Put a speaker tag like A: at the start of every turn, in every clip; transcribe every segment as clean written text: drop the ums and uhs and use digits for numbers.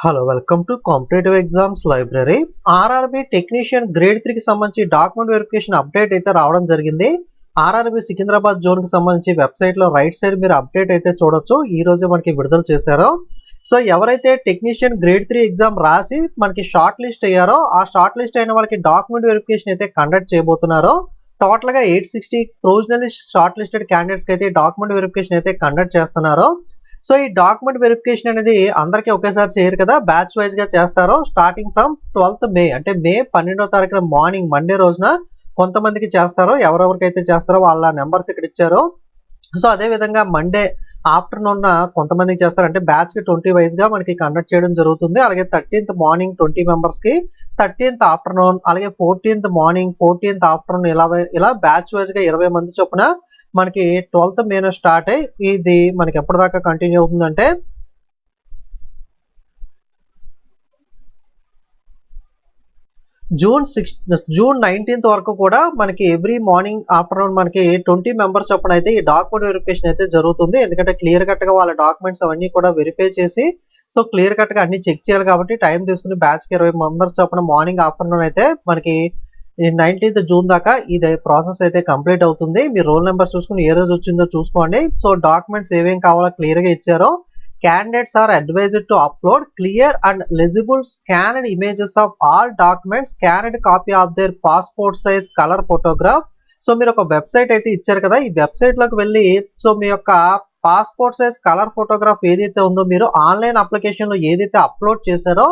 A: Hello welcome to competitive exams library. RRB technician grade 3 కి సంబంధించి document verification update అయితే రావడం జరిగింది. ఆర్ఆర్బి సికింద్రాబాద్ జోన్ కి సంబంధించి వెబ్సైట్ లో రైట్ సైడ్ మీరు అప్డేట్ అయితే చూడొచ్చు. ఈ రోజే మనకి విడుదల చేశారు. సో ఎవరైతే టెక్నీషియన్ గ్రేడ్ 3 ఎగ్జామ్ రాసి మనకి షార్ట్ లిస్ట్ అయ్యారో ఆ షార్ట్ లిస్ట్ అయిన వాళ్ళకి డాక్యుమెంట్ వెరిఫికేషన్ అయితే కండక్ట్ చేయబోతున్నారో. టోటల్ గా 860 ప్రొవిజనల్లీ షార్ట్ లిస్టెడ్ క్యాండిడేట్స్ కి అయితే డాక్యుమెంట్ వెరిఫికేషన్ అయితే కండక్ట్ చేస్తున్నారు. సో ఈ డాక్యుమెంట్ వెరిఫికేషన్ అనేది అందరికీ ఒకేసారి చేయరు కదా, బ్యాచ్ వైజ్ గా చేస్తారు. స్టార్టింగ్ ఫ్రమ్ 12th మే అంటే మే 12వ తారీఖున మార్నింగ్ మండే రోజున కొంతమందికి చేస్తారు. ఎవరెవరికైతే చేస్తారో వాళ్ళ నెంబర్స్ ఇక్కడ ఇచ్చారు. సో అదే విధంగా మండే ఆఫ్టర్నూన్ కొంతమందికి చేస్తారు, అంటే బ్యాచ్ కి 20 వైజ్ గా మనకి కండక్ట్ చేయడం జరుగుతుంది. అలాగే 13th మార్నింగ్ 20 మెంబర్స్ కి, 13th ఆఫ్టర్నూన్, అలాగే 14th మార్నింగ్, 14th ఆఫ్టర్నూన్, ఇలా బ్యాచ్ వైజ్ గా 20 మంది చొప్పున మనకి 12th మే స్టార్ట్ అయ్యి ఇది మనకి ఎప్పటిదాకా కంటిన్యూ అవుతుందంటే జూన్ 19th వరకు కూడా మనకి ఎవ్రీ మార్నింగ్ ఆఫ్టర్నూన్ మనకి 20 మెంబర్స్ చొప్పున అయితే ఈ డాక్యుమెంట్ వెరిఫికేషన్ అయితే జరుగుతుంది. ఎందుకంటే క్లియర్ కట్ గా వాళ్ళ డాక్యుమెంట్స్ అవన్నీ కూడా వెరిఫై చేసి సో క్లియర్ కట్ గా అన్ని చెక్ చేయాలి కాబట్టి టైం తీసుకుని బ్యాచ్ కి 20 మెంబర్స్ చొప్పున మార్నింగ్ ఆఫ్టర్నూన్ అయితే మనకి 19th జూన్ దాకా ఇది ప్రాసెస్ అయితే కంప్లీట్ అవుతుంది. మీ రోల్ నెంబర్ చూసుకుని ఏ రోజు వచ్చిందో చూసుకోండి. సో డాక్యుమెంట్స్ ఏమేం కావాలో క్లియర్ గా ఇచ్చారో. Candidates are advised to upload clear and legible scanned images of all documents, scanned copy of their passport size color photograph. So మీరు ఒక వెబ్సైట్ అయితే ఇచ్చారు కదా, ఈ వెబ్సైట్ లోకి వెళ్ళి సో మీ యొక్క పాస్పోర్ట్ సైజ్ కలర్ ఫోటోగ్రాఫ్ ఏదైతే ఉందో మీరు ఆన్లైన్ అప్లికేషన్ లో ఏదైతే అప్లోడ్ చేశారో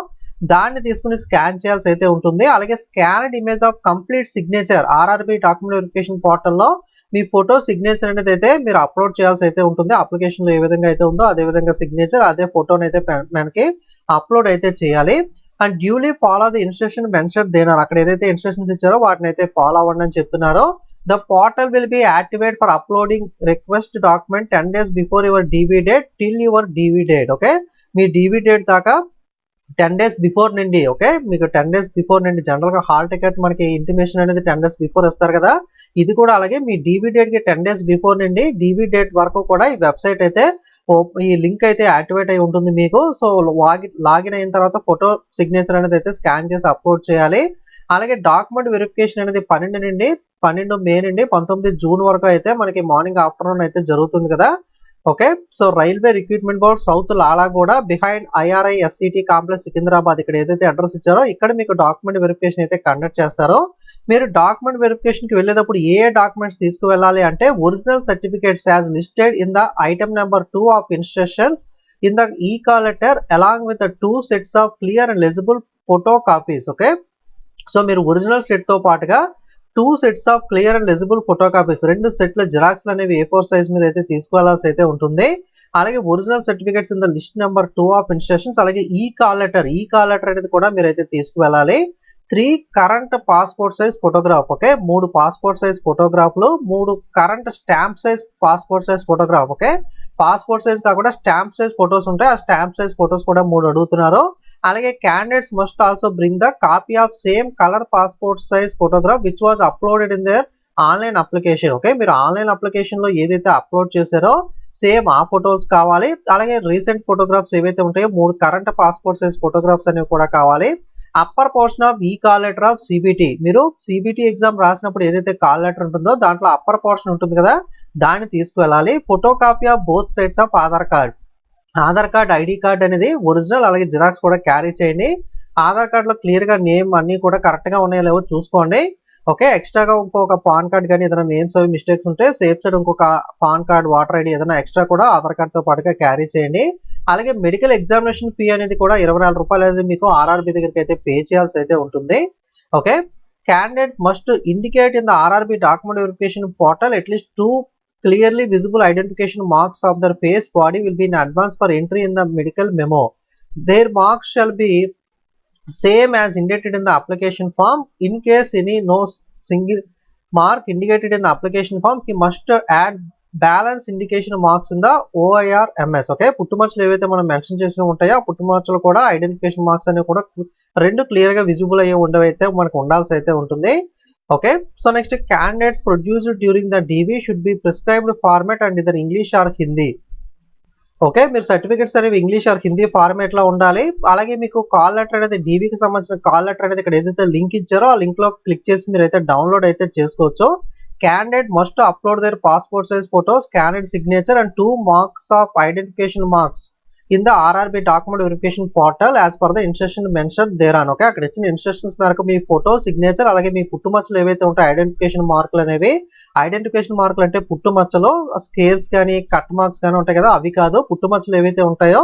A: దాన్ని తీసుకుని స్కాన్ చేయాల్సి అయితే ఉంటుంది. అలాగే scanned image of complete signature RRB document verification పోర్టల్లో మీ ఫోటో సిగ్నేచర్ అనేది అయితే మీరు అప్లోడ్ చేయాల్సి అయితే ఉంటుంది. అప్లికేషన్ లో ఏ విధంగా అయితే ఉందో అదే విధంగా సిగ్నేచర్ అదే ఫోటోని అయితే మనకి అప్లోడ్ అయితే చేయాలి. And duly follow the instruction mention దేనారు, అక్కడ ఏదైతే ఇన్స్ట్రక్షన్స్ ఇచ్చారో వాటిని అయితే ఫాలో అవ్వండి అని చెప్తున్నారు. The portal will be activate for uploading request document 10 days before your DV date till your DV date. Okay, me DV date దాకా 10 days బిఫోర్ నుండి, ఓకే, మీకు 10 days బిఫోర్ నుండి జనరల్ గా హాల్ టికెట్ మనకి intimation అనేది 10 days before ఇస్తారు కదా, ఇది కూడా అలాగే మీ డీవీ డేట్ కి 10 days బిఫోర్ నుండి డీవీ డేట్ వరకు కూడా ఈ వెబ్సైట్ అయితే ఈ లింక్ అయితే యాక్టివేట్ అయి ఉంటుంది మీకు. సో లాగిన్ అయిన తర్వాత ఫోటో సిగ్నేచర్ అనేది అయితే స్కాన్ చేసి అప్లోడ్ చేయాలి. అలాగే డాక్యుమెంట్ వెరిఫికేషన్ అనేది 12 మే నుండి 19 జూన్ వరకు అయితే మనకి మార్నింగ్ ఆఫ్టర్నూన్ అయితే జరుగుతుంది కదా. Okay, so railway recruitment board south Lalaguda behind IRI SCT complex Secunderabad, ఇక్కడ ఏదైతే అడ్రస్ ఇచ్చారో ఇక్కడ మీకు డాక్యుమెంట్ వెరిఫికేషన్ అయితే కండక్ట్ చేస్తారో. మీరు డాక్యుమెంట్ వెరిఫికేషన్ కి వెళ్ళేటప్పుడు ఏ డాక్యుమెంట్స్ తీసుకువెళ్ళాలి అంటే original certificates as listed in the item number 2 of instructions in the e-call letter along with 2 sets of clear and legible photo copies. Okay, so మీరు original set తో పాటుగా 2 sets of clear and legible photo కాపీస్, 2 సెట్ల xerox అనేవి A4 size మీద అయితే తీసుకువెళ్లాల్సి అయితే ఉంటుంది. అలాగే original certificates in the list number 2 of instructions, అలాగే ఈ-కాల్ లెటర్ అనేది కూడా మీరైతే తీసుకువెళ్ళాలి. 3 current passport size photograph, okay, 3 passport size ఫోటోగ్రాఫ్లు, 3 current stamp size passport size photograph. Okay, passport size కాకుండా స్టాంప్ సైజ్ ఫోటోస్ ఉంటాయి, ఆ స్టాంప్ సైజ్ ఫోటోస్ కూడా 3 అడుగుతున్నారు. అలాగే candidates must also bring the copy of same colour passport size photograph which was uploaded in there online application. Okay, మీరు online application లో ఏదైతే upload చేశారో సేమ్ ఆ ఫోటోస్ కావాలి. అలాగే రీసెంట్ ఫోటోగ్రాఫ్స్ ఏవైతే ఉంటాయో 3 కరెంట్ పాస్పోర్ట్ సైజ్ ఫోటోగ్రాఫ్స్ అనేవి కూడా కావాలి. అప్పర్ పోర్షన్ ఆఫ్ ఈ కాల్ లెటర్ ఆఫ్ సిబిటి, మీరు సిబిటి ఎగ్జామ్ రాసినప్పుడు ఏదైతే కాల్ లెటర్ ఉంటుందో దాంట్లో అప్పర్ పోర్షన్ ఉంటుంది కదా, దాన్ని తీసుకువెళ్ళాలి. Photo copy of both sides of Aadhaar card ID card అనేది ఒరిజినల్, అలాగే జిరాక్స్ కూడా క్యారీ చేయండి. ఆధార్ కార్డ్ లో క్లియర్ గా నేమ్ అన్ని కూడా కరెక్ట్ గా ఉన్నాయో లేవో చూసుకోండి. ఓకే, ఎక్స్ట్రాగా ఇంకొక పాన్ కార్డ్ కానీ ఏదైనా నేమ్స్ అవి మిస్టేక్స్ ఉంటే సేఫ్ సైడ్ ఇంకొక పాన్ కార్డ్ వాటర్ ఐడి ఏదైనా ఎక్స్ట్రా కూడా ఆధార్ కార్డ్ తో పాటుగా క్యారీ చేయండి. అలాగే మెడికల్ ఎగ్జామినేషన్ ఫీ అనేది కూడా 24 రూపాయలు అనేది మీకు ఆర్ఆర్బి దగ్గరికి అయితే పే చేయాల్సి అయితే ఉంటుంది. Okay, candidate must indicate in the RRB document verification portal at least 2 clearly visible identification marks of their face body will be in advance for entry in the medical memo. Their marks shall be same as indicated in the application form. In case any no single mark indicated in the application form, he must add balance indication marks in the OIRMS. Okay, పుట్టుమచ్చలు ఏవైతే మనం mention చేసిన ఉంటాయో ఆ పుట్టుమచ్చలు కూడా identification marks అనేవి కూడా 2 clear గా విజిబుల్ అయ్యే ఉండవైతే మనకు ఉండాల్సి అయితే ఉంటుంది. Okay, so next candidates produced during the DV should be prescribed format and either English or Hindi. Okay. మీరు సర్టిఫికేట్స్ అనేవి ఇంగ్లీష్ ఆర్ హిందీ ఫార్మాట్‌లో ఉండాలి. అలాగే మీకు కాల్ లెటర్ అనేది డీబీకి సంబంధించిన కాల్ లెటర్ అనేది ఇక్కడ ఏదైతే లింక్ ఇచ్చారో ఆ లింక్‌లో క్లిక్ చేసి మీరైతే డౌన్‌లోడ్ అయితే చేసుకోవచ్చు. Candidate must upload their passport size photo, scanned signature and 2 marks of identification marks in the RRB document verification portal as per the instruction mentioned there on. Okay. అక్కడ ఇచ్చిన instructions మేరకు మీ photo, signature అలాగే మీ పుట్టుమచ్చలు ఏవైతే ఉంటాయో identification మార్కులు అనేవి, identification మార్కులు అంటే పుట్టుమచ్చలు, స్కేల్స్ గాని, కట్ మార్క్స్ గాని ఉంటాయి కదా! అవి కాదు. పుట్టుమచ్చలు ఏవైతే ఉంటాయో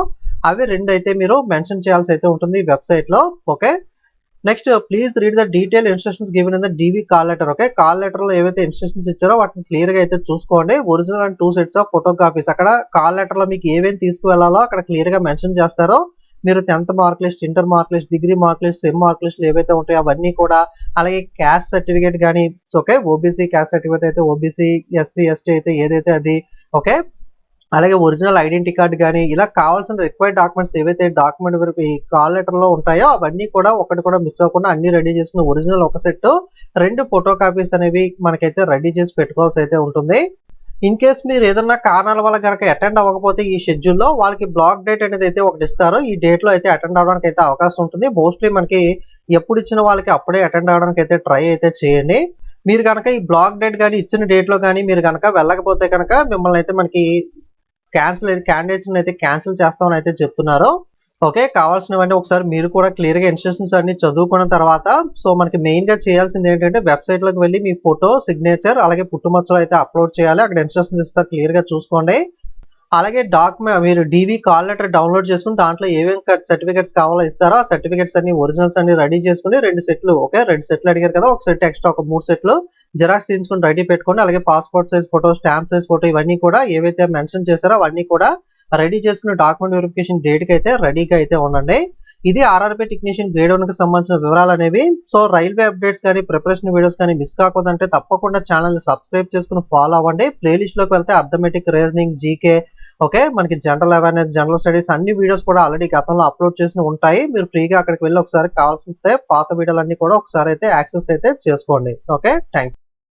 A: అవి 2 అయితే మీరు మెన్షన్ చేయాల్సి అయితే ఉంటుంది ఈ వెబ్‌సైట్‌లో. Okay. Next please read the detail instructions given in the DV call letter. Okay. Call లెటర్‌లో ఏవైతే ఇన్‌స్ట్రక్షన్స్ ఇచ్చారో వాటిని క్లియర్‌గా అయితే చూసుకోండి. Original and 2 sets of photo copies. అక్కడ కాల్ లెటర్‌లో మీకు ఏమేమి తీసుకువెళ్ళాలో అక్కడ క్లియర్‌గా మెన్షన్ చేస్తారో, మీరు 10th mark list, inter mark list, degree mark list, sem mark లిస్ట్‌లు ఏవైతే ఉంటాయో అవన్నీ కూడా, అలాగే క్యాస్ట్ సర్టిఫికేట్ గాని, ఓకే. ఓబీసీ క్యాస్ట్ సర్టిఫికేట్ అయితే ఓబీసీ, ఎస్సీ, ఎస్టీ అయితే ఏదైతే అది. ఓకే. అలాగే ఒరిజినల్ ఐడెంటిటీ కార్డ్ గాని, ఇలా కావాల్సిన రిక్వైర్డ్ డాక్యుమెంట్స్ ఏవైతే డాక్యుమెంట్ వరకు ఈ కాల్ లెటర్‌లో ఉంటాయో అవన్నీ కూడా ఒకటి కూడా మిస్ అవ్వకుండా అన్నీ రెడీ చేసుకొని ఒరిజినల్ ఒక సెట్టు, 2 ఫోటో కాపీస్ అనేవి మనకైతే రెడీ చేసి పెట్టుకోవాల్సి అయితే ఉంటుంది. ఇన్ కేస్ మీరు ఏదన్నా కారణాల వల్ల గనక అటెండ్ అవ్వకపోతే ఈ షెడ్యూల్‌లో వాళ్ళకి బ్లాక్ డేట్ అనేది అయితే ఒకటి ఇస్తారు. ఈ డేట్‌లో అయితే అటెండ్ అవ్వడానికి అయితే అవకాశం ఉంటుంది. మోస్ట్‌లీ మనకి ఎప్పుడు ఇచ్చిన వాళ్ళకి అప్పుడే అటెండ్ అవ్వడానికి అయితే ట్రై అయితే చేయండి. మీరు గనక ఈ బ్లాక్ డేట్ గాని, ఇచ్చిన డేట్‌లో గాని మీరు గనక వెళ్ళకపోతే గనక మిమ్మల్ని అయితే మనకి క్యాండిడేట్స్‌ని అయితే క్యాన్సిల్ చేస్తామని అయితే చెప్తున్నారు. ఓకే. కావాల్సినవన్నీ ఒకసారి మీరు కూడా క్లియర్‌గా ఇన్‌స్ట్రక్షన్స్ అన్నీ చదువుకున్న తర్వాత, సో మనకి మెయిన్‌గా చేయాల్సింది ఏంటంటే వెబ్‌సైట్‌లోకి వెళ్లి మీ ఫోటో, సిగ్నేచర్ అలాగే పుట్టుమచ్చలు అయితే అప్లోడ్ చేయాలి. అక్కడ ఇన్‌స్ట్రక్షన్స్ ఇస్తారు క్లియర్‌గా చూసుకోండి. అలాగే మీరు డీవీ కాల్ లెటర్ డౌన్‌లోడ్ చేసుకొని దాంట్లో ఏమేం సర్టిఫికేట్స్ కావాలో ఇస్తారో ఆ సర్టిఫికేట్స్ అన్ని ఒరిజినల్స్ అన్ని రెడీ చేసుకొని 2 సెట్‌లు. ఓకే. 2 సెట్‌లు అడిగారు కదా! ఒక సెట్ ఎక్స్‌ట్రా ఒక 3 సెట్‌లు జిరాక్స్ తీయించుకొని రెడీ పెట్టుకోండి. అలాగే passport size photo, stamp size photo ఇవన్నీ కూడా ఏవైతే మెన్షన్ చేశారో అవన్నీ కూడా రెడీ చేసుకుని డాక్యుమెంట్ వెరిఫికేషన్ డేట్‌కి అయితే రెడీగా అయితే ఉండండి. ఇది ఆర్ఆర్‌బీ టెక్నీషియన్ గ్రేడ్ 1కి సంబంధించిన వివరాలనేవి. సో రైల్వే అప్డేట్స్ కానీ, ప్రిపరేషన్ వీడియోస్ కానీ మిస్ కాకూడదంటే తప్పకుండా ఛానెల్‌ని సబ్స్క్రైబ్ చేసుకొని ఫాలో అవ్వండి. ప్లే లిస్ట్‌లోకి వెళ్తే అర్థమెటిక్, రీజనింగ్, జీకే, ఓకే. మనకి జనరల్ అవేర్‌నెస్, జనరల్ స్టడీస్ అన్ని వీడియోస్ కూడా ఆల్రెడీ గతంలో అప్‌లోడ్ చేసినవి ఉంటాయి. మీరు ఫ్రీగా అక్కడికి వెళ్లి ఒకసారి కావాల్సితే పాత వీడియోలన్నీ కూడా ఒకసారి అయితే యాక్సెస్ అయితే చేసుకోండి. ఓకే. థాంక్స్.